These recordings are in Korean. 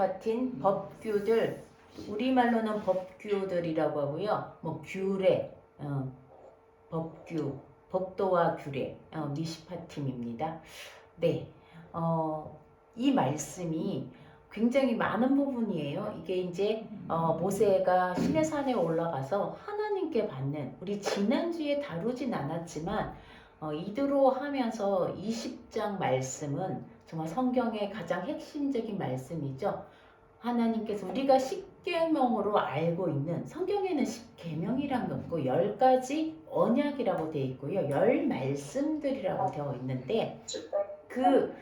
같은 법규들, 우리말로는 법규들이라고 하고요. 뭐 규례, 법규, 법도와 규례, 미시파팀입니다. 네, 이 말씀이 굉장히 많은 부분이에요. 이게 이제 모세가 시내산에 올라가서 하나님께 받는, 우리 지난주에 다루진 않았지만 이대로 하면서 20장 말씀은 정말 성경의 가장 핵심적인 말씀이죠. 하나님께서 우리가 십계명으로 알고 있는, 성경에는 십계명이란 게 없고 10가지 언약이라고 되어 있고요. 10말씀들이라고 되어 있는데 그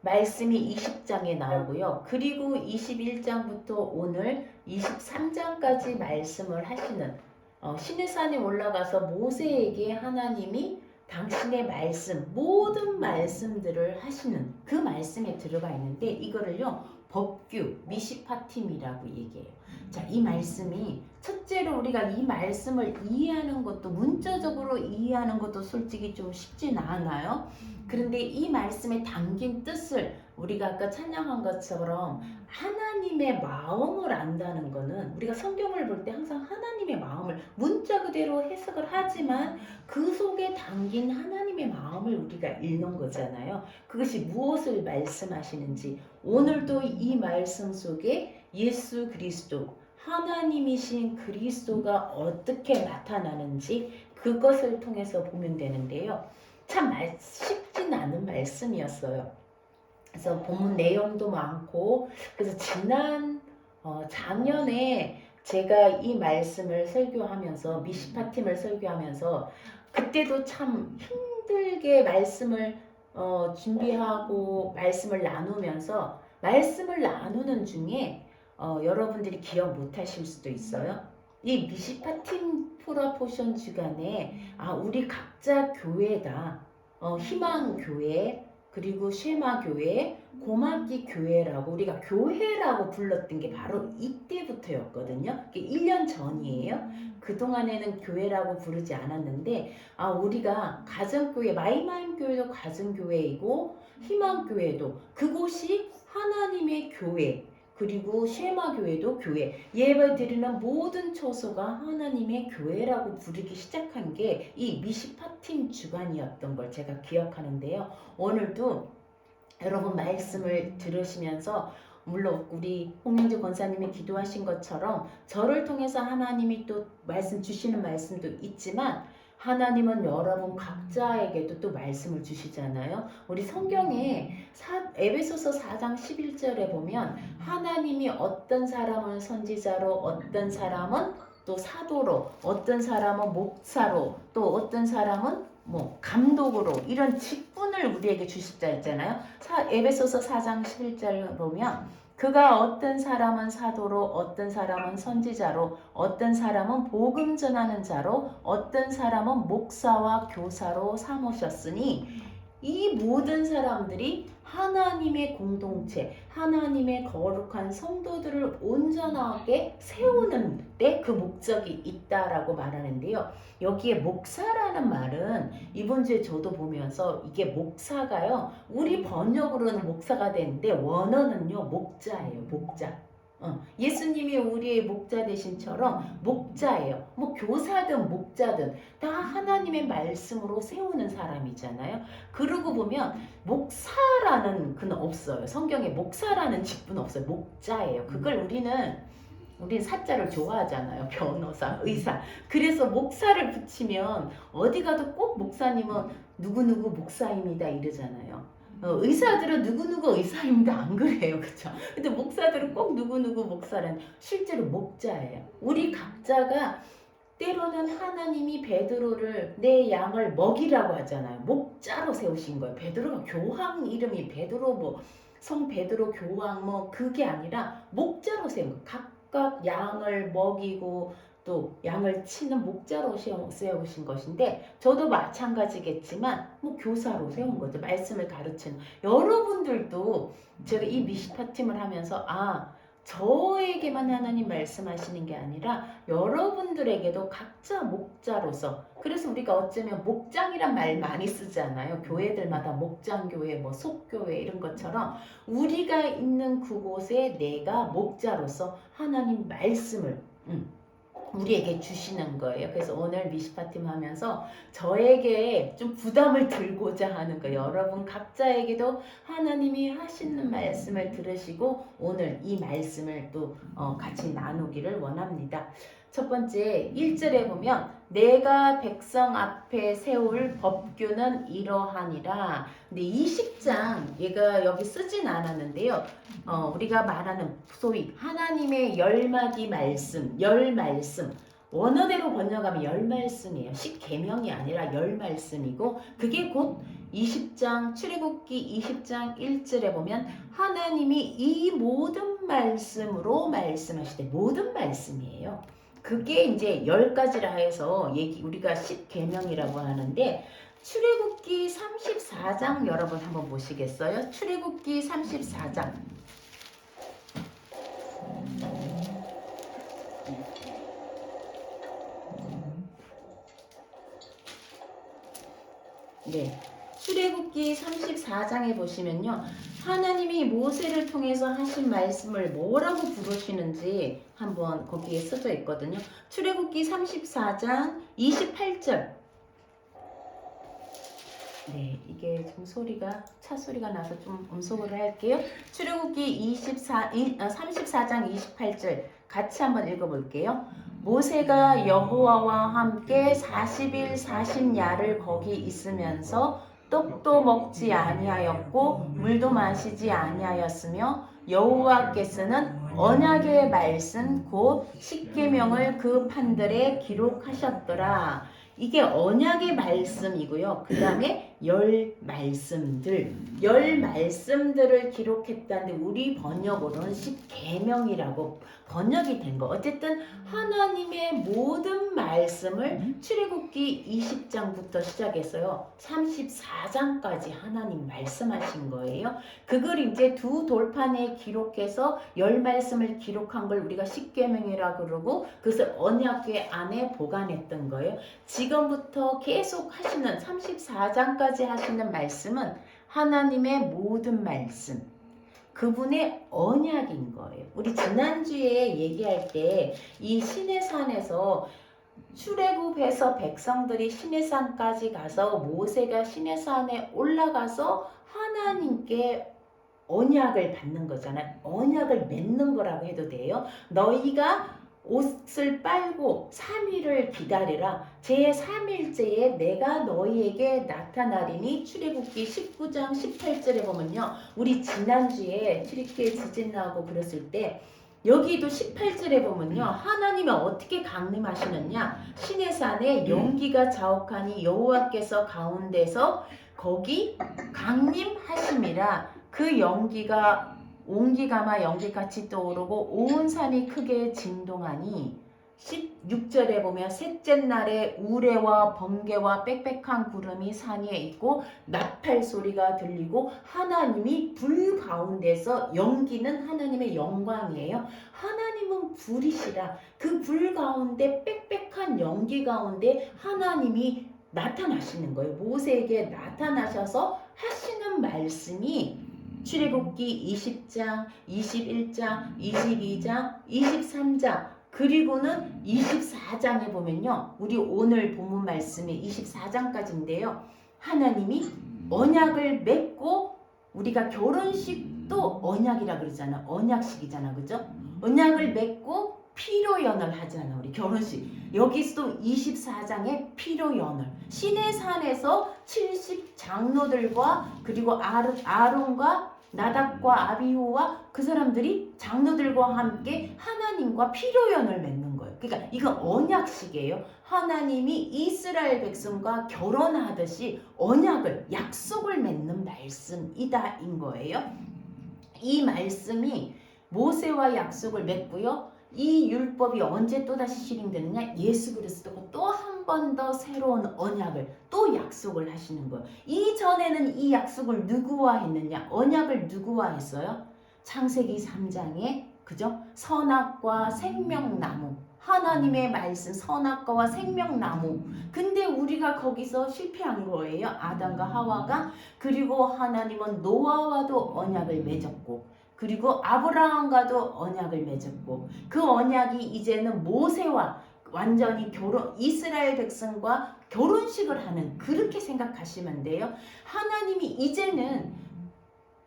말씀이 20장에 나오고요. 그리고 21장부터 오늘 23장까지 말씀을 하시는, 시내산에 올라가서 모세에게 하나님이 당신의 말씀, 모든 말씀들을 하시는 그 말씀에 들어가 있는데 이거를요 법규, 미시파팀이라고 얘기해요. 자, 이 말씀이 첫째로 우리가 이 말씀을 이해하는 것도, 문자적으로 이해하는 것도 솔직히 좀 쉽진 않아요. 그런데 이 말씀에 담긴 뜻을 우리가 아까 찬양한 것처럼 하나님의 마음을 안다는 거는, 우리가 성경을 볼 때 항상 하나님의 마음을 문자 그대로 해석을 하지만 그 속에 담긴 하나님의 마음을 우리가 읽는 거잖아요. 그것이 무엇을 말씀하시는지, 오늘도 이 말씀 속에 예수 그리스도, 하나님이신 그리스도가 어떻게 나타나는지 그것을 통해서 보면 되는데요. 참 쉽진 않은 말씀이었어요. 그래서 본문 내용도 많고, 그래서 작년에 제가 이 말씀을 설교하면서, 미시파팀을 설교하면서 그때도 참 힘들게 말씀을 준비하고 말씀을 나누면서, 말씀을 나누는 중에 여러분들이 기억 못 하실 수도 있어요. 이 미시파팀 프로포션 주간에 우리 각자 교회다, 희망교회, 그리고 쉐마교회, 고맙기 교회라고 우리가 교회라고 불렀던 게 바로 이때부터였거든요. 1년 전이에요. 그동안에는 교회라고 부르지 않았는데 우리가 가정교회, 마이마임교회도 가정교회이고 희망교회도 그곳이 하나님의 교회, 그리고 쉐마교회도 교회, 예배드리는 모든 처소가 하나님의 교회라고 부르기 시작한 게 이 미시파팀 주간이었던 걸 제가 기억하는데요. 오늘도 여러분 말씀을 들으시면서, 물론 우리 홍영주 권사님이 기도하신 것처럼 저를 통해서 하나님이 또 말씀 주시는 말씀도 있지만, 하나님은 여러분 각자에게도 또 말씀을 주시잖아요. 우리 성경에 에베소서 4장 11절에 보면 하나님이 어떤 사람은 선지자로, 어떤 사람은 또 사도로, 어떤 사람은 목사로, 또 어떤 사람은 감독으로, 이런 직분을 우리에게 주셨다 했잖아요. 에베소서 4장 11절 보면 그가 어떤 사람은 사도로, 어떤 사람은 선지자로, 어떤 사람은 복음 전하는 자로, 어떤 사람은 목사와 교사로 삼으셨으니, 이 모든 사람들이 하나님의 공동체, 하나님의 거룩한 성도들을 온전하게 세우는 데 그 목적이 있다라고 말하는데요. 여기에 목사라는 말은 이번 주에 저도 보면서 이게 목사가요, 우리 번역으로는 목사가 되는데 원어는요 목자예요. 목자. 예수님이 우리의 목자 되신처럼 목자예요. 교사든 목자든 다 하나님의 말씀으로 세우는 사람이잖아요. 그러고 보면 목사라는 그는 없어요. 성경에 목사라는 직분은 없어요. 목자예요. 그걸 우리는 사자를 좋아하잖아요. 변호사, 의사. 그래서 목사를 붙이면 어디 가도 꼭 목사님은 누구누구 목사입니다 이러잖아요. 의사들은 누구누구 의사입니다 안 그래요, 그쵸? 근데 목사들은 꼭 누구누구 목사는 실제로 목자예요. 우리 각자가 때로는 하나님이 베드로를, 내 양을 먹이라고 하잖아요. 목자로 세우신 거예요. 베드로가 교황 이름이 베드로, 성 베드로 교황 그게 아니라 목자로 세운 거예요. 각각 양을 먹이고 또 양을 치는 목자로 세우신 것인데, 저도 마찬가지겠지만 교사로 세운 거죠. 말씀을 가르치는. 여러분들도 제가 이 미시파팀을 하면서 저에게만 하나님 말씀하시는 게 아니라 여러분들에게도 각자 목자로서, 그래서 우리가 어쩌면 목장이란 말 많이 쓰잖아요. 교회들마다 목장교회, 뭐 속교회 이런 것처럼 우리가 있는 그곳에 내가 목자로서 하나님 말씀을 우리에게 주시는 거예요. 그래서 오늘 미시파팀 하면서 저에게 좀 부담을 들고자 하는 거예요. 여러분 각자에게도 하나님이 하시는 말씀을 들으시고 오늘 이 말씀을 또 같이 나누기를 원합니다. 첫 번째 1절에 보면 내가 백성 앞에 세울 법규는 이러하니라. 근데 이 10장 얘가 여기 쓰진 않았는데요. 우리가 말하는 소위 하나님의 열마디 말씀, 열 말씀, 원어대로 번역하면 열 말씀이에요. 10계명이 아니라 열 말씀이고 그게 곧 20장 출애굽기 20장 1절에 보면 하나님이 이 모든 말씀으로 말씀하실 때 모든 말씀이에요. 그게 이제 10가지라 해서 우리가 10계명이라고 하는데 출애굽기 34장 여러분 한번 보시겠어요? 출애굽기 34장. 네. 출애굽기 34장에 보시면요. 하나님이 모세를 통해서 하신 말씀을 뭐라고 부르시는지 한번 거기에 써져 있거든요. 출애굽기 34장 28절. 네, 이게 좀 차 소리가 나서 좀 음소거를 할게요. 출애굽기 34장 28절 같이 한번 읽어볼게요. 모세가 여호와와 함께 40일 40야를 거기 있으면서 떡도 먹지 아니하였고 물도 마시지 아니하였으며 여호와께서는 언약의 말씀 곧 십계명을 그 판들에 기록하셨더라. 이게 언약의 말씀이고요. 그 다음에 열 말씀들을 기록했다는데 우리 번역으로는 10계명이라고 번역이 된 거. 어쨌든 하나님의 모든 말씀을 출애굽기 20장부터 시작해서요. 34장까지 하나님 말씀하신 거예요. 그걸 이제 두 돌판에 기록해서 열 말씀을 기록한 걸 우리가 10계명이라 그러고 그것을 언약궤 안에 보관했던 거예요. 지금부터 계속 하시는 34장까지 하시는 말씀은 하나님의 모든 말씀, 그분의 언약인 거예요. 우리 지난주에 얘기할 때 이 시내산에서 출애굽해서 백성들이 시내산까지 가서 모세가 시내산에 올라가서 하나님께 언약을 받는 거잖아요. 언약을 맺는 거라고 해도 돼요. 너희가 옷을 빨고 3일을 기다리라. 제3일째에 내가 너희에게 나타나리니 출애굽기 19장 18절에 보면요. 우리 지난주에 출애굽기에 지진 나고 그랬을 때 여기도 18절에 보면요. 하나님이 어떻게 강림하시느냐. 시내산에 연기가 자욱하니 여호와께서 가운데서 거기 강림하심이라. 그 연기가 온기가마 연기같이 떠오르고 온 산이 크게 진동하니 16절에 보면 셋째 날에 우레와 번개와 빽빽한 구름이 산 위에 있고 나팔 소리가 들리고 하나님이 불 가운데서 연기는 하나님의 영광이에요. 하나님은 불이시라. 그 불 가운데 빽빽한 연기 가운데 하나님이 나타나시는 거예요. 모세에게 나타나셔서 하시는 말씀이 출애굽기 20장, 21장, 22장, 23장 그리고는 24장에 보면요. 우리 오늘 본문 말씀이 24장까지인데요. 하나님이 언약을 맺고 우리가 결혼식도 언약이라 그러잖아. 언약식이잖아. 그죠? 언약을 맺고 피로연을 하잖아. 우리 결혼식. 여기서도 24장에 피로연을. 시내산에서 70 장로들과 그리고 아론과 나답과 아비후와 그 사람들이 장로들과 함께 하나님과 피로연을 맺는 거예요. 그러니까 이건 언약식이에요. 하나님이 이스라엘 백성과 결혼하듯이 언약을 약속을 맺는 말씀이다 인 거예요. 이 말씀이 모세와 약속을 맺고요. 이 율법이 언제 또다시 실행되느냐? 예수 그리스도가 또 한 번 더 새로운 언약을 또 약속을 하시는 거예요. 이전에는 이 약속을 누구와 했느냐? 언약을 누구와 했어요? 창세기 3장에 그죠? 선악과 생명나무. 하나님의 말씀 선악과와 생명나무. 근데 우리가 거기서 실패한 거예요. 아담과 하와가. 그리고 하나님은 노아와도 언약을 맺었고 그리고 아브라함과도 언약을 맺었고 그 언약이 이제는 모세와 완전히 이스라엘 백성과 결혼식을 하는 그렇게 생각하시면 돼요. 하나님이 이제는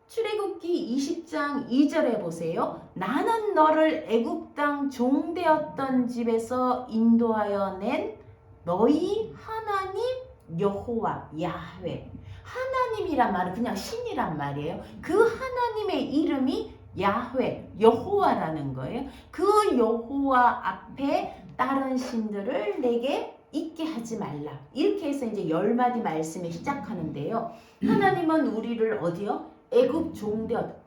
출애굽기 20장 2절에 보세요. 나는 너를 애굽 땅 종되었던 집에서 인도하여 낸 너희 하나님 여호와 야훼. 하나님이란 말은 그냥 신이란 말이에요. 그 하나님의 이름이 야훼 여호와라는 거예요. 그 여호와 앞에 다른 신들을 내게 있게 하지 말라. 이렇게 해서 이제 10마디 말씀을 시작하는데요. 하나님은 우리를 어디요? 애굽 종되었.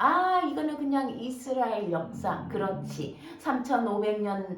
이거는 그냥 이스라엘 역사. 그렇지. 3500년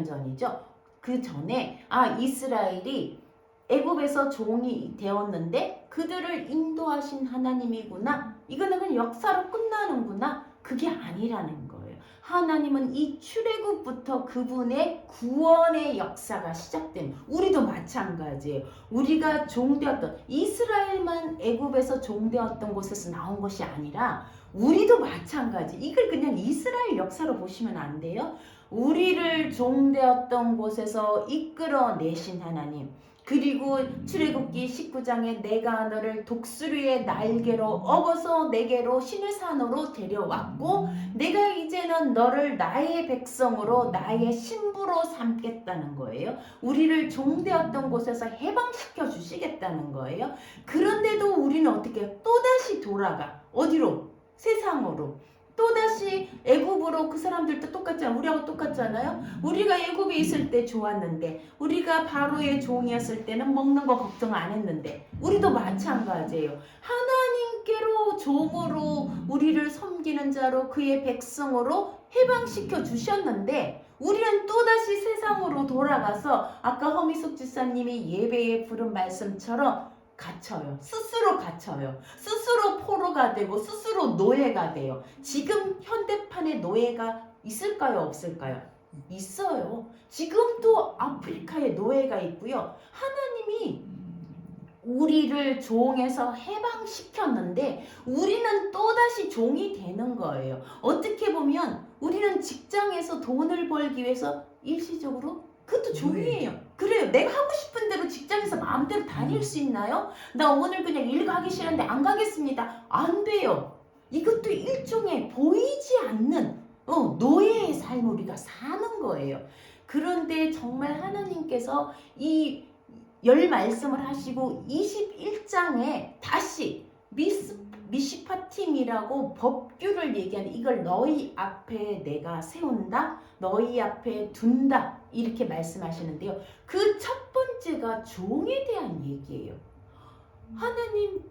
전이죠. 그 전에 이스라엘이 애굽에서 종이 되었는데 그들을 인도하신 하나님이구나. 이거는 그냥 역사로 끝나는구나. 그게 아니라는 거예요. 하나님은 이 출애굽부터 그분의 구원의 역사가 시작된. 우리도 마찬가지예요. 우리가 종되었던 이스라엘만 애굽에서 종되었던 곳에서 나온 것이 아니라 우리도 마찬가지. 이걸 그냥 이스라엘 역사로 보시면 안 돼요. 우리를 종되었던 곳에서 이끌어내신 하나님. 그리고 출애굽기 19장에 내가 너를 독수리의 날개로 업어서 내게로 신의 산으로 데려왔고 내가 이제는 너를 나의 백성으로 나의 신부로 삼겠다는 거예요. 우리를 종되었던 곳에서 해방시켜 주시겠다는 거예요. 그런데도 우리는 어떻게 또다시 돌아가. 어디로? 세상으로. 또다시 애굽으로. 그 사람들도 똑같잖아요. 우리하고 똑같잖아요. 우리가 애굽에 있을 때 좋았는데 우리가 바로의 종이었을 때는 먹는 거 걱정 안 했는데 우리도 마찬가지예요. 하나님께로 종으로 우리를 섬기는 자로 그의 백성으로 해방시켜 주셨는데 우리는 또다시 세상으로 돌아가서 아까 허미숙 지사님이 예배에 부른 말씀처럼 갇혀요. 스스로 갇혀요. 스스로 포로가 되고 스스로 노예가 돼요. 지금 현대판의 노예가 있을까요? 없을까요? 있어요. 지금도 아프리카에 노예가 있고요. 하나님이 우리를 종에서 해방시켰는데 우리는 또다시 종이 되는 거예요. 어떻게 보면 우리는 직장에서 돈을 벌기 위해서 일시적으로 그것도 종이에요. 그래요. 내가 하고 싶은 대로 직장에서 마음대로 다닐 수 있나요? 나 오늘 그냥 일 가기 싫은데 안 가겠습니다. 안 돼요. 이것도 일종의 보이지 않는 노예의 삶을 우리가 사는 거예요. 그런데 정말 하나님께서 이 열 말씀을 하시고 21장에 다시 미시파팀이라고 법규를 얘기하는 이걸 너희 앞에 내가 세운다. 너희 앞에 둔다. 이렇게 말씀하시는데요. 그 첫 번째가 종에 대한 얘기예요. 하나님,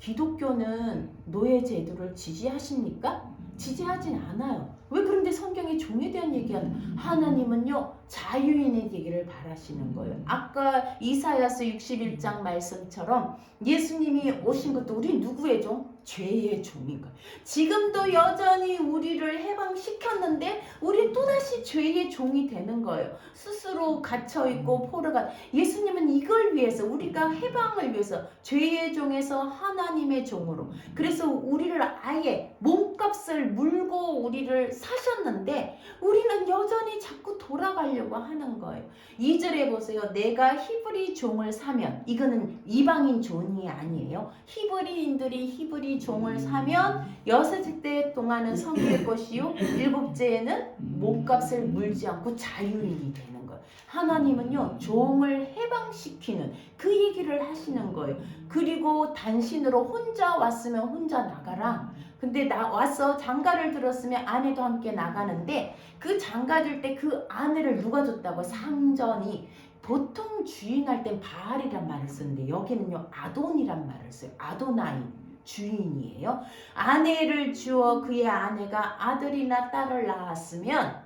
기독교는 노예 제도를 지지하십니까? 지지하진 않아요. 왜 그런데 성경에 종에 대한 얘기하는 하나님은요 자유인의 얘기를 바라시는 거예요. 아까 이사야서 61장 말씀처럼 예수님이 오신 것도 우리 누구의 종? 죄의 종인 거예요. 지금도 여전히 우리를 해방시켰는데 우리 또다시 죄의 종이 되는 거예요. 스스로 갇혀있고 포로가. 예수님은 이걸 위해서 우리가 해방을 위해서 죄의 종에서 하나님의 종으로. 그래서 우리를 아예 몸값을 물고 우리를 사셨는데 우리는 여전히 자꾸 돌아가려고 하는 거예요. 2절에 보세요. 내가 히브리 종을 사면, 이거는 이방인 종이 아니에요. 히브리인들이 히브리 종을 사면 6대 동안은 섬길 것이요 7째에는 몸값을 물지 않고 자유인이 되는 거예요. 하나님은요 종을 해방시키는 그 얘기를 하시는 거예요. 그리고 단신으로 혼자 왔으면 혼자 나가라. 근데 와서 장가를 들었으면 아내도 함께 나가는데 그 장가들 때 그 아내를 누가 줬다고? 상전이. 보통 주인할 땐 바알이란 말을 쓰는데 여기는요 아돈이란 말을 써요. 아도나이. 주인이에요. 아내를 주어 그의 아내가 아들이나 딸을 낳았으면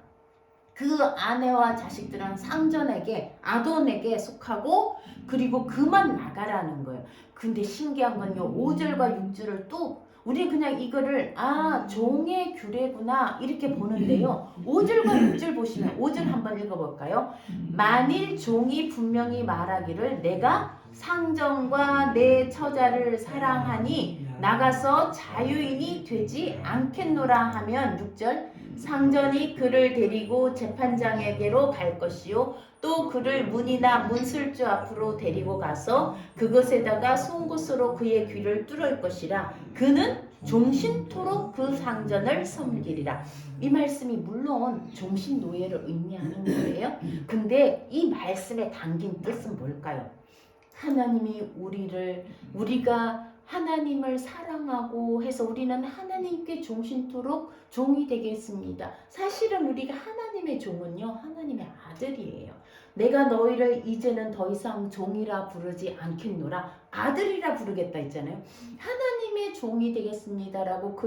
그 아내와 자식들은 상전에게 아돈에게 속하고 그리고 그만 나가라는 거예요. 근데 신기한 건요 5절과 6절을 또 우리 그냥 이거를 종의 규례구나 이렇게 보는데요. 5절과 6절 보시면 5절 한번 읽어볼까요? 만일 종이 분명히 말하기를 내가 상전과 내 처자를 사랑하니 나가서 자유인이 되지 않겠노라 하면 6절 상전이 그를 데리고 재판장에게로 갈 것이요 또 그를 문이나 문술주 앞으로 데리고 가서 그것에다가 송곳으로 그의 귀를 뚫을 것이라 그는 종신토록 그 상전을 섬기리라. 이 말씀이 물론 종신노예를 의미하는 거예요. 근데 이 말씀에 담긴 뜻은 뭘까요? 하나님이 우리가 하나님을 사랑하고 해서 우리는 하나님께 종신토록 종이 되겠습니다. 사실은 우리가 하나님의 종은요, 하나님의 아들이에요. 내가 너희를 이제는 더 이상 종이라 부르지 않겠노라, 아들이라 부르겠다 했잖아요. 하나님의 종이 되겠습니다라고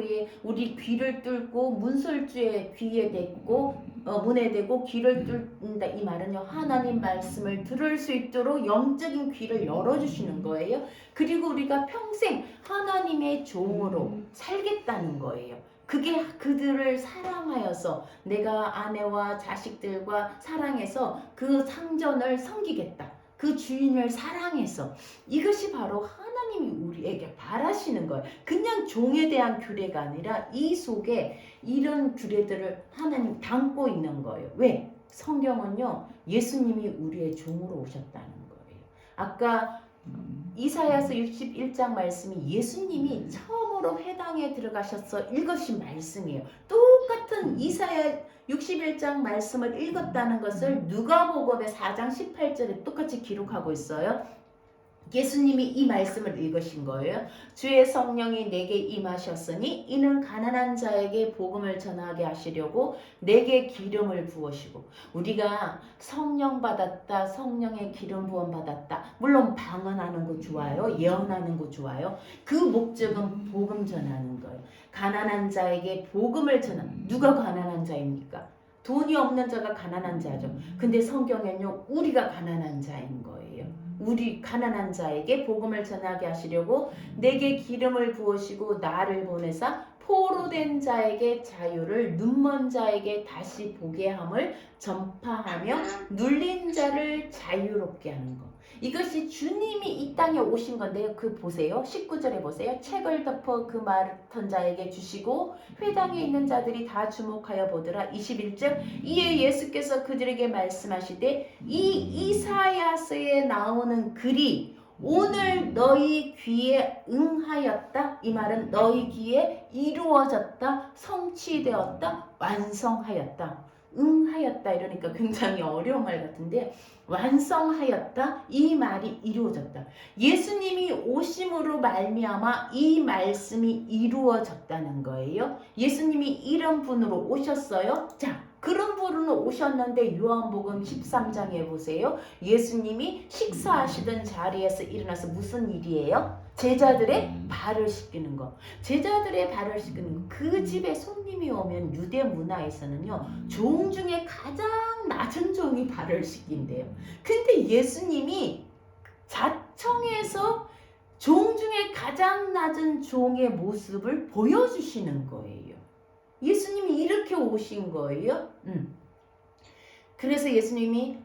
우리 귀를 뚫고 문설주의 귀에 대고 문에 대고 귀를 뚫는다. 이 말은요, 하나님 말씀을 들을 수 있도록 영적인 귀를 열어주시는 거예요. 그리고 우리가 평생 하나님의 종으로 살겠다는 거예요. 그게 그들을 사랑하여서 내가 아내와 자식들과 사랑해서 그 상전을 섬기겠다. 그 주인을 사랑해서 이것이 바로 하나님이 우리에게 바라시는 거예요. 그냥 종에 대한 규례가 아니라 이 속에 이런 규례들을 하나님 담고 있는 거예요. 왜? 성경은요, 예수님이 우리의 종으로 오셨다는 거예요. 아까 이사야서 61장 말씀이 예수님이 처음으로 회당에 들어가셔서 읽으신 말씀이에요. 똑같은 이사야 61장 말씀을 읽었다는 것을 누가복음의 4장 18절에 똑같이 기록하고 있어요. 예수님이 이 말씀을 읽으신 거예요. 주의 성령이 내게 임하셨으니 이는 가난한 자에게 복음을 전하게 하시려고 내게 기름을 부으시고, 우리가 성령 받았다, 성령의 기름 부음 받았다. 물론 방언하는 거 좋아요. 예언하는 거 좋아요. 그 목적은 복음 전하는 거예요. 가난한 자에게 복음을 전하는, 누가 가난한 자입니까? 돈이 없는 자가 가난한 자죠. 근데 성경에는요, 우리가 가난한 자인 거예요. 우리 가난한 자에게 복음을 전하게 하시려고 내게 기름을 부으시고 나를 보내사 포로된 자에게 자유를, 눈먼 자에게 다시 보게 함을 전파하며 눌린 자를 자유롭게 하는 것. 이것이 주님이 이 땅에 오신 건데요. 그 보세요. 19절에 보세요. 책을 덮어 그 맡은 자에게 주시고 회당에 있는 자들이 다 주목하여 보더라. 21절 이에 예수께서 그들에게 말씀하시되 이 이사야서에 나오는 글이 오늘 너희 귀에 응하였다. 이 말은 너희 귀에 이루어졌다, 성취되었다, 완성하였다. 응하였다 이러니까 굉장히 어려운 말 같은데, 완성하였다, 이 말이 이루어졌다. 예수님이 오심으로 말미암아 이 말씀이 이루어졌다는 거예요. 예수님이 이런 분으로 오셨어요. 자, 그런 분으로 오셨는데 요한복음 13장에 보세요. 예수님이 식사하시던 자리에서 일어나서 무슨 일이에요? 제자들의 발을 씻기는 거. 제자들의 발을 씻기는 거. 그 집에 손님이 오면 유대 문화에서는요, 종 중에 가장 낮은 종이 발을 씻긴대요. 근데 예수님이 자청에서 종 중에 가장 낮은 종의 모습을 보여주시는 거예요. 예수님이 이렇게 오신 거예요. 그래서 예수님이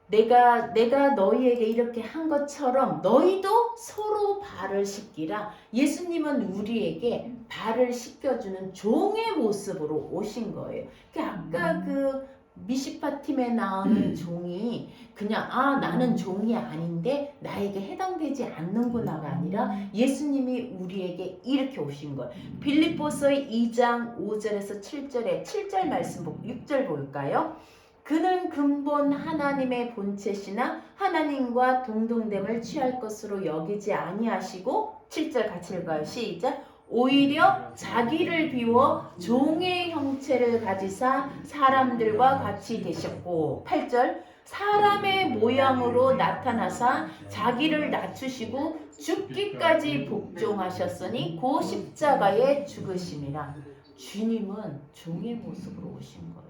내가 너희에게 이렇게 한 것처럼 너희도 서로 발을 씻기라. 예수님은 우리에게 발을 씻겨주는 종의 모습으로 오신 거예요. 아까 그 미시파 팀에 나오는 종이 그냥 나는 종이 아닌데 나에게 해당되지 않는구나가 아니라 예수님이 우리에게 이렇게 오신 거예요. 빌립보서 2장 5절에서 7절 말씀 보고 6절 볼까요? 그는 근본 하나님의 본체시나 하나님과 동등됨을 취할 것으로 여기지 아니하시고, 7절 같이 읽어요. 시작. 오히려 자기를 비워 종의 형체를 가지사 사람들과 같이 되셨고, 8절 사람의 모양으로 나타나사 자기를 낮추시고 죽기까지 복종하셨으니 고 십자가에 죽으심이라. 주님은 종의 모습으로 오신 거예요.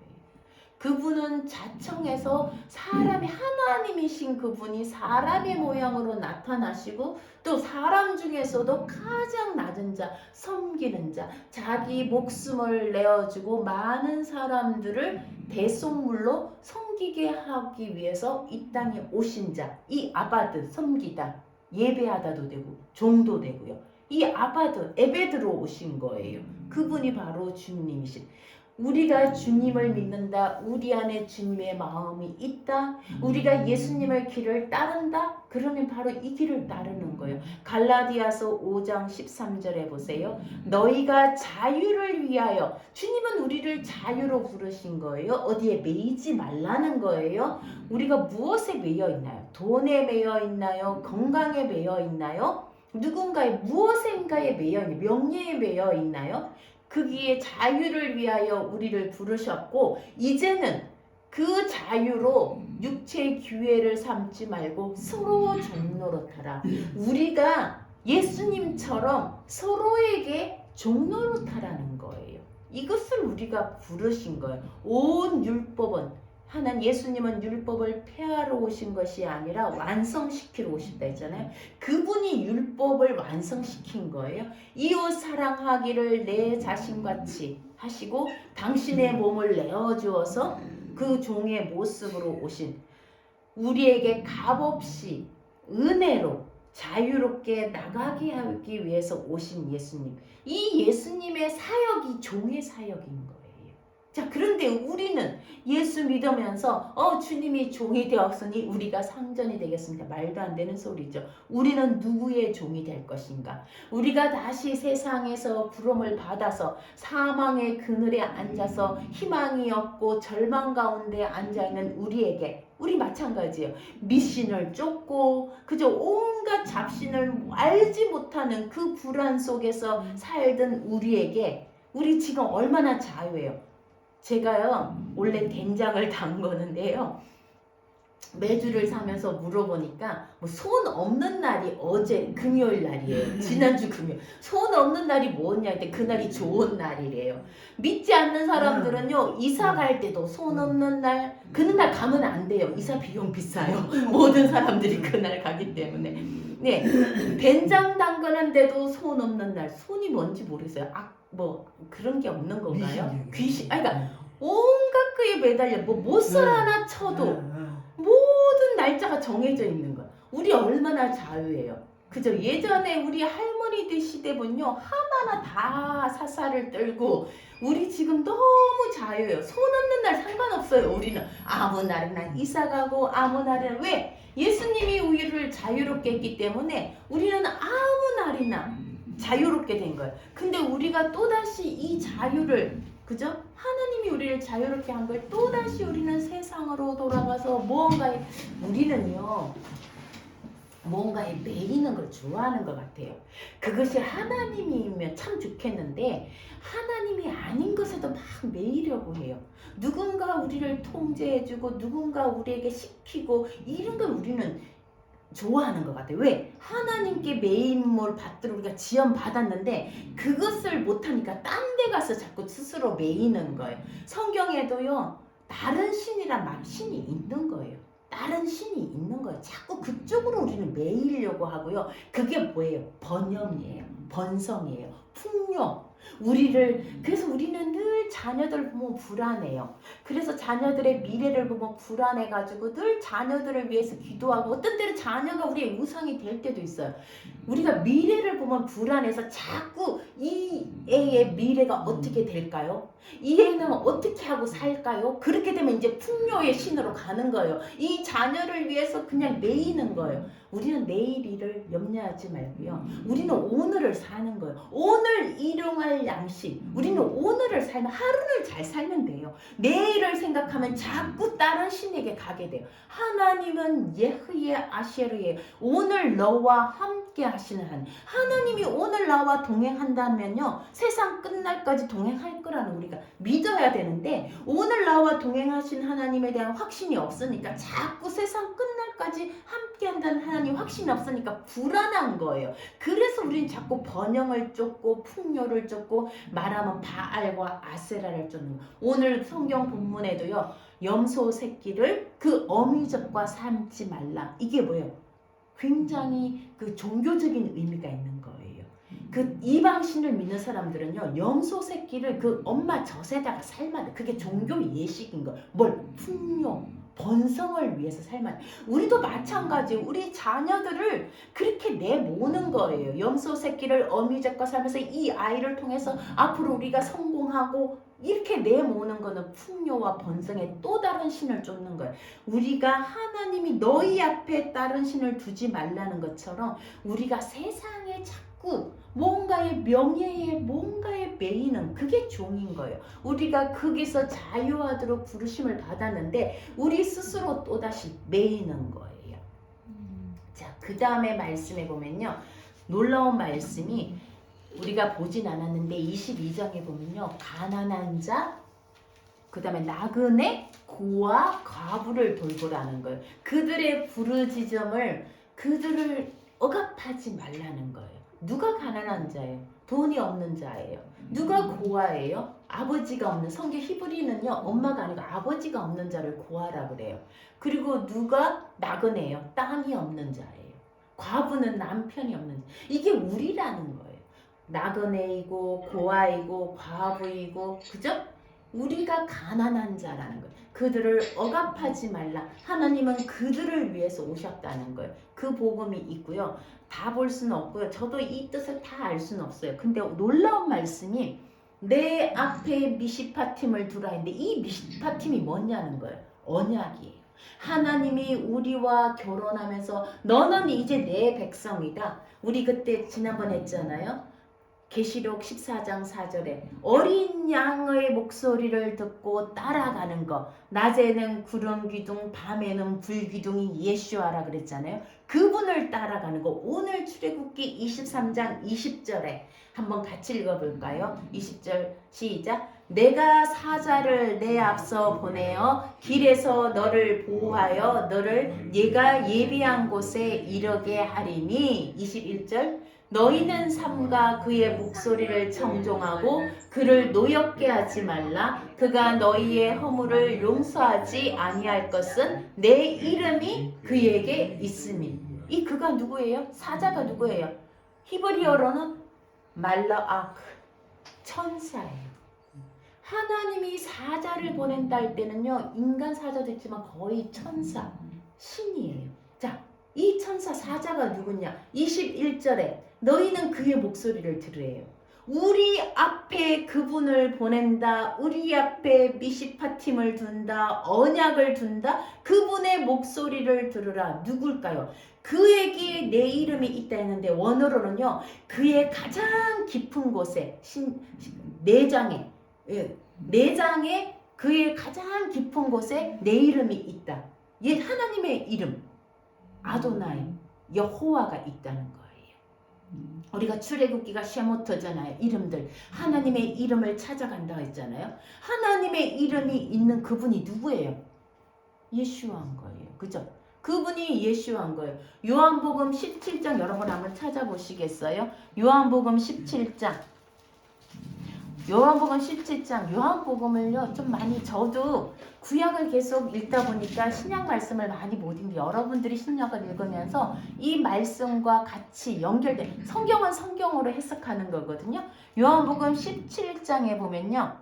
그분은 자청해서 사람이 하나님이신 그분이 사람의 모양으로 나타나시고 또 사람 중에서도 가장 낮은 자, 섬기는 자, 자기 목숨을 내어주고 많은 사람들을 대속물로 섬기게 하기 위해서 이 땅에 오신 자, 이 아바드, 섬기다, 예배하다도 되고 종도 되고요. 이 아바드, 에베드로 오신 거예요. 그분이 바로 주님이신. 우리가 주님을 믿는다. 우리 안에 주님의 마음이 있다. 우리가 예수님의 길을 따른다. 그러면 바로 이 길을 따르는 거예요. 갈라디아서 5장 13절에 보세요. 너희가 자유를 위하여, 주님은 우리를 자유로 부르신 거예요. 어디에 매이지 말라는 거예요. 우리가 무엇에 매여 있나요? 돈에 매여 있나요? 건강에 매여 있나요? 누군가의 무엇인가에 매여 있나요? 명예에 매여 있나요? 거기에 자유를 위하여 우리를 부르셨고, 이제는 그 자유로 육체의 기회를 삼지 말고 서로 종노릇하라. 우리가 예수님처럼 서로에게 종노릇하라는 거예요. 이것을 우리가 부르신 거예요. 온 율법은, 하나님 예수님은 율법을 폐하러 오신 것이 아니라 완성시키러 오셨다 했잖아요. 그분이 율법을 완성시킨 거예요. 이웃 사랑하기를 내 자신같이 하시고 당신의 몸을 내어주어서 그 종의 모습으로 오신, 우리에게 값없이 은혜로 자유롭게 나가게 하기 위해서 오신 예수님. 이 예수님의 사역이 종의 사역인 거예요. 자, 그런데 우리는 예수 믿으면서 주님이 종이 되었으니 우리가 상전이 되겠습니다. 말도 안 되는 소리죠. 우리는 누구의 종이 될 것인가? 우리가 다시 세상에서 부름을 받아서 사망의 그늘에 앉아서 희망이 없고 절망 가운데 앉아있는 우리에게, 우리 마찬가지예요. 미신을 쫓고 그저 온갖 잡신을 알지 못하는 그 불안 속에서 살던 우리에게, 우리 지금 얼마나 자유해요. 제가요 원래 된장을 담그는데요, 매주를 사면서 물어보니까 뭐 손 없는 날이 어제 금요일 날이에요. 지난주 금요일. 손 없는 날이 뭐냐 했더니 그날이 좋은 날이래요. 믿지 않는 사람들은요, 이사 갈 때도 손 없는 날, 그날 가면 안 돼요. 이사 비용 비싸요. 모든 사람들이 그날 가기 때문에. 네, 된장 담그는데도 손 없는 날. 손이 뭔지 모르겠어요. 뭐 그런 게 없는 건가요? 귀신. 그러니까 온갖 거에 매달려 못을 하나 쳐도 모든 날짜가 정해져 있는 거야. 우리 얼마나 자유해요. 그죠? 예전에 우리 할머니들 시대는요, 하나하나 다 사사를 떨고, 우리 지금 너무 자유해요. 손 없는 날 상관없어요. 우리는 아무 날이나 이사 가고 아무 날이나. 왜? 예수님이 우리를 자유롭게 했기 때문에 우리는 아무 날이나 자유롭게 된 거예요. 근데 우리가 또다시 이 자유를, 그죠? 하나님이 우리를 자유롭게 한 걸 또다시 우리는 세상으로 돌아가서 우리는요 뭔가에 매이는 걸 좋아하는 것 같아요. 그것이 하나님이면 참 좋겠는데 하나님이 아닌 것에도 막 매이려고 해요. 누군가 우리를 통제해주고 누군가 우리에게 시키고 이런 걸 우리는 좋아하는 것 같아요. 왜? 하나님께 매임을 받도록 우리가 지원 받았는데 그것을 못하니까 딴 데 가서 자꾸 스스로 매이는 거예요. 성경에도요, 다른 신이란 말, 신이 있는 거예요. 다른 신이 있는 거예요. 자꾸 그쪽으로 우리는 매이려고 하고요. 그게 뭐예요? 번영이에요. 번성이에요. 풍요. 그래서 우리는 늘 자녀들 보면 불안해요. 그래서 자녀들의 미래를 보면 불안해가지고 늘 자녀들을 위해서 기도하고, 어떤 때는 자녀가 우리의 우상이 될 때도 있어요. 우리가 미래를 보면 불안해서 자꾸 이 애의 미래가 어떻게 될까요? 이 애는 어떻게 하고 살까요? 그렇게 되면 이제 풍요의 신으로 가는 거예요. 이 자녀를 위해서 그냥 매이는 거예요. 우리는 내일 일을 염려하지 말고요. 우리는 오늘을 사는 거예요. 오늘 일용할 양식. 우리는 오늘을 살면, 하루를 잘 살면 돼요. 내일을 생각하면 자꾸 다른 신에게 가게 돼요. 하나님은 예흐예 아셰르예, 오늘 너와 함께 하시는 하나님이 오늘 나와 동행한다면요, 세상 끝날까지 동행할 거라는 우리가 믿어야 되는데, 오늘 나와 동행하신 하나님에 대한 확신이 없으니까 자꾸 세상 끝날 십자가까지 함께한다는 하나님 확신이 없으니까 불안한 거예요. 그래서 우린 자꾸 번영을 쫓고 풍요를 쫓고 말하면 바알과 아세라를 쫓는 거예요. 오늘 성경 본문에도요. 염소 새끼를 그 어미젖과 삼지 말라. 이게 뭐예요? 굉장히 그 종교적인 의미가 있는 거예요. 그 이방신을 믿는 사람들은요, 염소 새끼를 그 엄마 젖에다가 삶아야 돼. 그게 종교 예식인 거. 뭘? 풍요, 번성을 위해서 삶아야 돼. 우리도 마찬가지. 우리 자녀들을 그렇게 내모는 거예요. 염소 새끼를 어미젖과 삶아서 이 아이를 통해서 앞으로 우리가 성공하고 이렇게 내모는 거는 풍요와 번성의 또 다른 신을 쫓는 거예요. 우리가 하나님이 너희 앞에 다른 신을 두지 말라는 것처럼 우리가 세상에 자꾸 뭔가의 명예에 뭔가에 매이는 그게 종인 거예요. 우리가 거기서 자유하도록 부르심을 받았는데 우리 스스로 또다시 매이는 거예요. 자, 그 다음에 말씀에 보면요. 놀라운 말씀이 우리가 보진 않았는데 22장에 보면요. 가난한 자, 그 다음에 나그네, 고아, 과부를 돌보라는 거예요. 그들의 부르짖음을 그들을 억압하지 말라는 거예요. 누가 가난한 자예요? 돈이 없는 자예요. 누가 고아예요? 아버지가 없는. 성경 히브리는요. 엄마가 아니고 아버지가 없는 자를 고아라 그래요. 그리고 누가 나그네예요? 땅이 없는 자예요. 과부는 남편이 없는 자. 이게 우리라는 거예요. 나그네이고 고아이고 과부이고 그죠? 우리가 가난한 자라는 거예요. 그들을 억압하지 말라. 하나님은 그들을 위해서 오셨다는 거예요. 그 복음이 있고요. 다 볼 수는 없고요. 저도 이 뜻을 다 알 수는 없어요. 근데 놀라운 말씀이 내 앞에 미시파팀을 두라 했는데 이 미시파팀이 뭐냐는 거예요. 언약이에요. 하나님이 우리와 결혼하면서 너는 이제 내 백성이다. 우리 그때 지난번 했잖아요. 계시록 14장 4절에 어린 양의 목소리를 듣고 따라가는 것. 낮에는 구름 기둥, 밤에는 불 기둥이 예수아라 그랬잖아요. 그분을 따라가는 거. 오늘 출애굽기 23장 20절에 한번 같이 읽어볼까요? 20절 시작. 내가 사자를 내 앞서 보내어 길에서 너를 보호하여 너를 네가 예비한 곳에 이르게 하리니. 21절. 너희는 삼가 그의 목소리를 청종하고 그를 노엽게 하지 말라. 그가 너희의 허물을 용서하지 아니할 것은 내 이름이 그에게 있으니. 이 그가 누구예요? 사자가 누구예요? 히브리어로는 말라아크, 천사예요. 하나님이 사자를 보낸다 할 때는요, 인간 사자도 있지만 거의 천사, 신이에요. 자, 이 천사 사자가 누구냐? 21절에 너희는 그의 목소리를 들으래요. 우리 앞에 그분을 보낸다. 우리 앞에 미시파팀을 둔다. 언약을 둔다. 그분의 목소리를 들으라. 누굴까요? 그에게 내 이름이 있다 했는데 원어로는요. 그의 가장 깊은 곳에 내장에 그의 가장 깊은 곳에 내 이름이 있다. 얘 하나님의 이름 아도나이 여호와가 있다는 거예요. 우리가 출애굽기가 쉐모터잖아요. 이름들 하나님의 이름을 찾아간다 했잖아요. 하나님의 이름이 있는 그분이 누구예요? 예수한 거예요. 그죠? 그분이 예수한 거예요. 요한복음 17장 여러분 한번 찾아보시겠어요? 요한복음 17장 요한복음을요 좀 많이 저도 구약을 계속 읽다 보니까 신약 말씀을 많이 못 읽는데 여러분들이 신약을 읽으면서 이 말씀과 같이 연결된 성경은 성경으로 해석하는 거거든요. 요한복음 17장에 보면요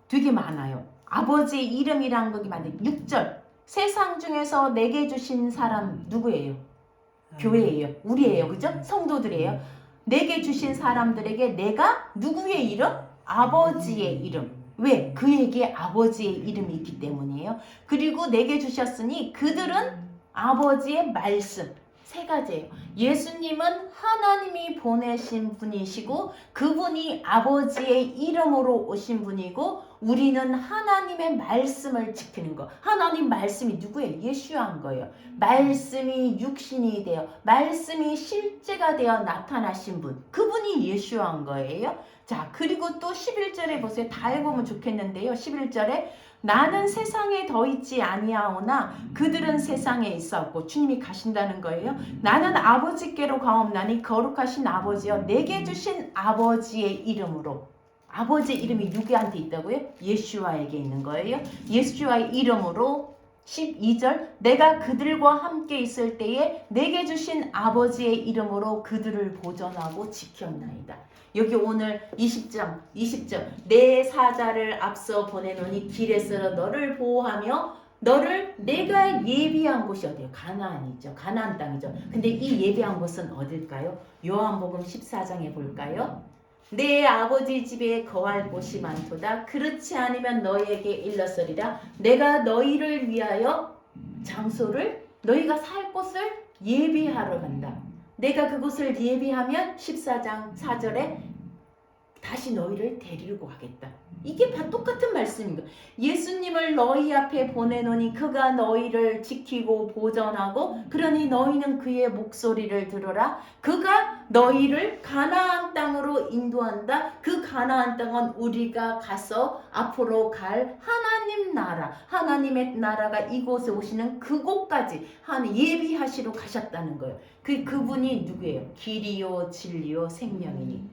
되게 많아요. 아버지의 이름이란 거기 많은데 6절 세상 중에서 내게 주신 사람 누구예요? 교회예요. 우리예요. 그죠? 성도들이에요. 내게 주신 사람들에게 내가 누구의 이름? 아버지의 이름. 왜? 그에게 아버지의 이름이 있기 때문이에요. 그리고 내게 주셨으니 그들은 아버지의 말씀. 세 가지예요. 예수님은 하나님이 보내신 분이시고 그분이 아버지의 이름으로 오신 분이고 우리는 하나님의 말씀을 지키는 거. 하나님 말씀이 누구예요? 예수한 거예요. 말씀이 육신이 되어 말씀이 실제가 되어 나타나신 분. 그분이 예수한 거예요. 자, 그리고 또 11절에 보세요. 다 읽으면 좋겠는데요. 11절에 나는 세상에 더 있지 아니하오나 그들은 세상에 있었고, 주님이 가신다는 거예요. 나는 아버지께로 가옵나니 거룩하신 아버지여 내게 주신 아버지의 이름으로. 아버지의 이름이 누구한테 있다고요? 예수와에게 있는 거예요. 예수와의 이름으로 12절 내가 그들과 함께 있을 때에 내게 주신 아버지의 이름으로 그들을 보존하고 지켰나이다. 여기 오늘 20절 내 사자를 앞서 보내노니 길에서 너를 보호하며 너를 내가 예비한 곳이 어디요? 가나안이죠. 가나안 땅이죠. 근데 이 예비한 곳은 어딜까요? 요한복음 14장에 볼까요? 내 아버지 집에 거할 곳이 많도다. 그렇지 않으면 너희에게 일렀으리라. 내가 너희를 위하여 장소를, 너희가 살 곳을 예비하러 간다. 내가 그곳을 예비하면 14장 4절에 다시 너희를 데리고 가겠다. 이게 다 똑같은 말씀인 거예요. 예수님을 너희 앞에 보내노니 그가 너희를 지키고 보전하고 그러니 너희는 그의 목소리를 들어라. 그가 너희를 가나안 땅으로 인도한다. 그 가나안 땅은 우리가 가서 앞으로 갈 하나님 나라, 하나님의 나라가 이곳에 오시는 그곳까지 예비하시러 가셨다는 거예요. 그분이 누구예요? 길이요 진리요 생명이니.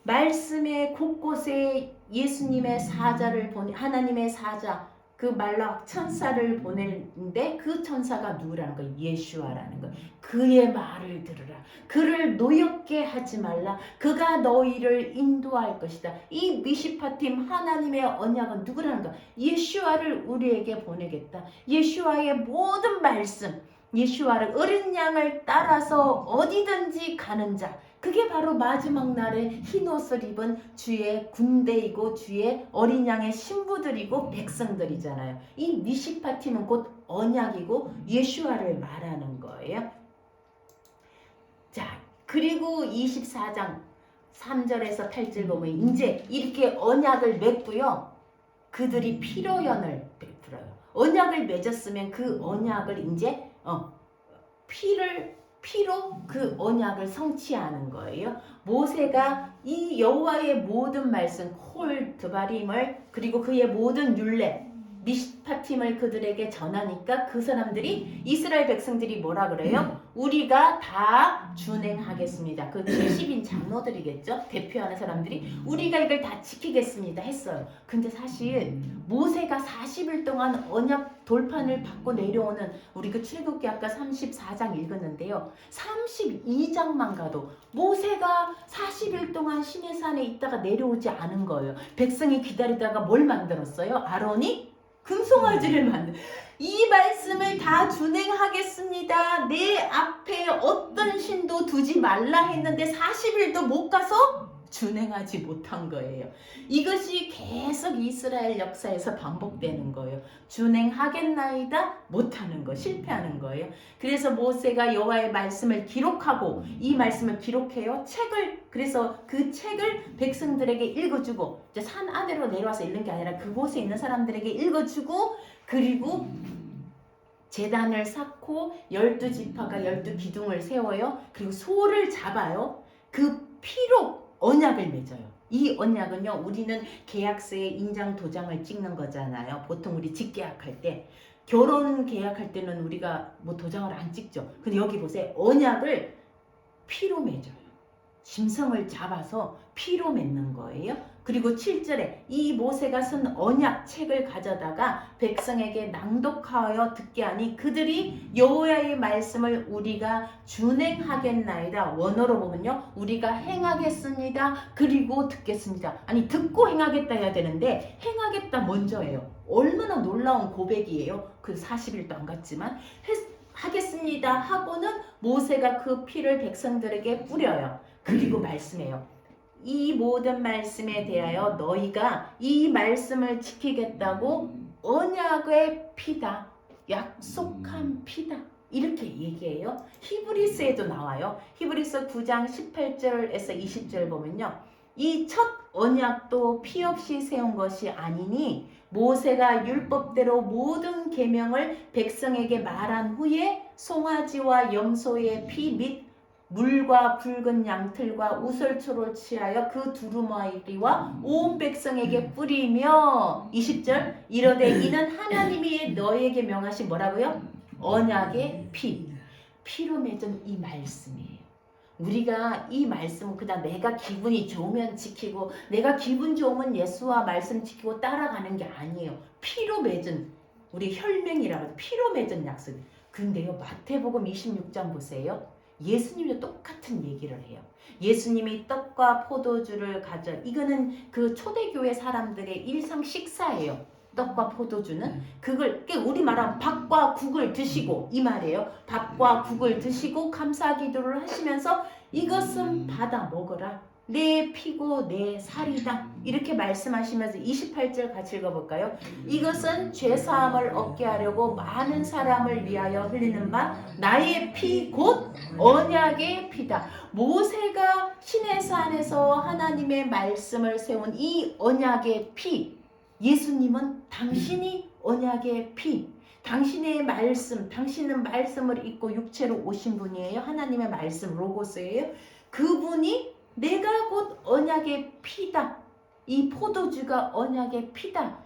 말씀의 곳곳에 예수님의 사자를 하나님의 사자, 그 말락 천사를 보내는데 그 천사가 누구라는 거예요? 예수아라는 거예요. 그의 말을 들으라. 그를 노엽게 하지 말라. 그가 너희를 인도할 것이다. 이 미시파팀 하나님의 언약은 누구라는 거야? 예수아를 우리에게 보내겠다. 예수아의 모든 말씀, 예수아를 어린 양을 따라서 어디든지 가는 자, 그게 바로 마지막 날에 흰 옷을 입은 주의 군대이고 주의 어린 양의 신부들이고 백성들이잖아요. 이 미시파팀은 곧 언약이고 예수아를 말하는 거예요. 자, 그리고 24장 3절에서 8절 보면 이제 이렇게 언약을 맺고요. 그들이 피로연을 베풀어요. 언약을 맺었으면 그 언약을 이제 피로 그 언약을 성취하는 거예요. 모세가 이 여호와의 모든 말씀 콜 드바림을 그리고 그의 모든 율례 미시파팀을 그들에게 전하니까 그 사람들이 이스라엘 백성들이 뭐라 그래요? 우리가 다 준행하겠습니다. 그 70인 장로들이겠죠? 대표하는 사람들이 우리가 이걸 다 지키겠습니다 했어요. 근데 사실 모세가 40일 동안 언약 돌판을 받고 내려오는 우리 그 출애굽기 아까 34장 읽었는데요. 32장만 가도 모세가 40일 동안 시내산에 있다가 내려오지 않은 거예요. 백성이 기다리다가 뭘 만들었어요? 아론이 금송아지를 만든. 이 말씀을 다 준행하겠습니다. 내 앞에 어떤 신도 두지 말라 했는데 40일도 못 가서 준행하지 못한 거예요. 이것이 계속 이스라엘 역사에서 반복되는 거예요. 준행하겠나이다 못하는 거, 실패하는 거예요. 그래서 모세가 여호와의 말씀을 기록하고 이 말씀을 기록해요. 그래서 그 책을 백성들에게 읽어주고 이제 산 아래로 내려와서 읽는 게 아니라 그곳에 있는 사람들에게 읽어주고 그리고 제단을 쌓고 12지파가 12기둥을 세워요. 그리고 소를 잡아요. 그 피로 언약을 맺어요. 이 언약은요, 우리는 계약서에 인장 도장을 찍는 거잖아요. 보통 우리 직계약할 때, 결혼 계약할 때는 우리가 뭐 도장을 안 찍죠. 근데 여기 보세요. 언약을 피로 맺어요. 짐승을 잡아서 피로 맺는 거예요. 그리고 7절에 이 모세가 쓴 언약 책을 가져다가 백성에게 낭독하여 듣게 하니 그들이 여호와의 말씀을 우리가 준행하겠나이다. 원어로 보면요. 우리가 행하겠습니다. 그리고 듣겠습니다. 아니 듣고 행하겠다 해야 되는데 행하겠다 먼저예요. 얼마나 놀라운 고백이에요. 그 40일도 안 갔지만 하겠습니다 하고는 모세가 그 피를 백성들에게 뿌려요. 그리고 말씀해요. 이 모든 말씀에 대하여 너희가 이 말씀을 지키겠다고 언약의 피다. 약속한 피다. 이렇게 얘기해요. 히브리서에도 나와요. 히브리서 9장 18절에서 20절 보면요. 이 첫 언약도 피 없이 세운 것이 아니니 모세가 율법대로 모든 계명을 백성에게 말한 후에 송아지와 염소의 피 및 물과 붉은 양틀과 우설초를 취하여 그 두루마리와 온 백성에게 뿌리며 20절 이러되 이는 하나님이 너에게 명하신 뭐라고요? 언약의 피로 맺은 이 말씀이에요. 우리가 이 말씀은 그냥 내가 기분이 좋으면 지키고 내가 기분 좋으면 예수와 말씀 지키고 따라가는 게 아니에요. 피로 맺은 우리 혈맹이라고 해서 피로 맺은 약속. 근데요 마태복음 26장 보세요. 예수님도 똑같은 얘기를 해요. 예수님이 떡과 포도주를 가져 이거는 그 초대교회 사람들의 일상 식사예요. 떡과 포도주는 그걸 우리 말하면 밥과 국을 드시고 이 말이에요. 밥과 국을 드시고 감사기도를 하시면서 이것은 받아 먹어라. 내 피고 내 살이다. 이렇게 말씀하시면서 28절 같이 읽어볼까요? 이것은 죄사함을 얻게 하려고 많은 사람을 위하여 흘리는 바 나의 피 곧 언약의 피다. 모세가 시내산에서 하나님의 말씀을 세운 이 언약의 피, 예수님은 당신이 언약의 피, 당신의 말씀, 당신은 말씀을 입고 육체로 오신 분이에요. 하나님의 말씀 로고스예요. 그분이 내가 곧 언약의 피다. 이 포도주가 언약의 피다.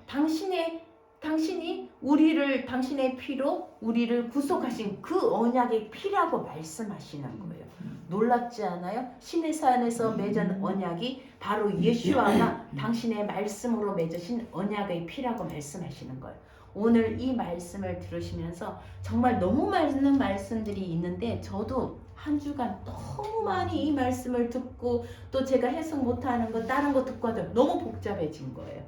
당신이 우리를 당신의 피로 우리를 구속하신 그 언약의 피라고 말씀하시는 거예요. 놀랍지 않아요? 시내산에서 맺은 언약이 바로 예수와가 당신의 말씀으로 맺으신 언약의 피라고 말씀하시는 거예요. 오늘 이 말씀을 들으시면서 정말 너무 많은 말씀들이 있는데 저도 한 주간 너무 많이 이 말씀을 듣고 또 제가 해석 못하는 거 다른 거 듣고 하다 너무 복잡해진 거예요.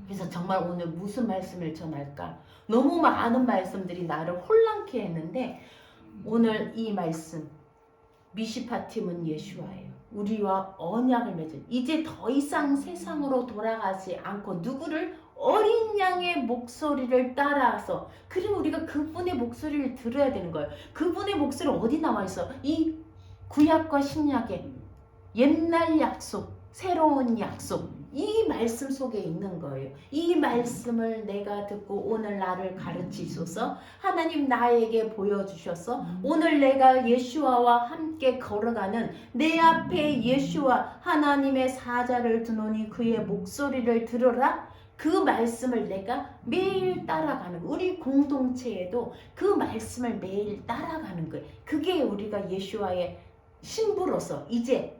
그래서 정말 오늘 무슨 말씀을 전할까? 너무 많은 말씀들이 나를 혼란케 했는데 오늘 이 말씀 미시파팀은 예수와예요. 우리와 언약을 맺은 이제 더 이상 세상으로 돌아가지 않고 누구를 어린 양의 목소리를 따라서 그럼 우리가 그분의 목소리를 들어야 되는 거예요. 그분의 목소리 어디 나와 있어? 이 구약과 신약의 옛날 약속, 새로운 약속 이 말씀 속에 있는 거예요. 이 말씀을 내가 듣고 오늘 나를 가르치소서. 하나님 나에게 보여주셔서 오늘 내가 예수와와 함께 걸어가는 내 앞에 예수와 하나님의 사자를 두노니 그의 목소리를 들어라. 그 말씀을 내가 매일 따라가는 거예요. 우리 공동체에도 그 말씀을 매일 따라가는 거예요. 그게 우리가 예수와의 신부로서 이제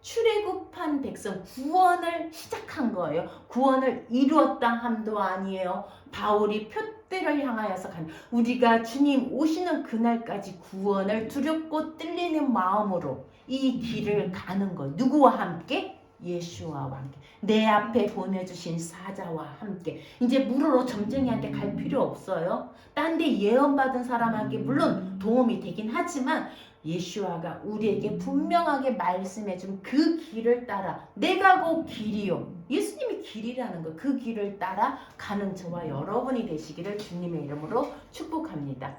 출애굽한 백성 구원을 시작한 거예요. 구원을 이루었다 함도 아니에요. 바울이 표대를 향하여서 간 우리가 주님 오시는 그날까지 구원을 두렵고 떨리는 마음으로 이 길을 가는 거. 누구와 함께? 예수와 함께. 내 앞에 보내주신 사자와 함께. 이제 물으러 점쟁이한테 갈 필요 없어요. 딴 데 예언받은 사람에게 물론 도움이 되긴 하지만 예수와가 우리에게 분명하게 말씀해준 그 길을 따라 내가 곧 길이요. 예수님이 길이라는 거. 그 길을 따라 가는 저와 여러분이 되시기를 주님의 이름으로 축복합니다.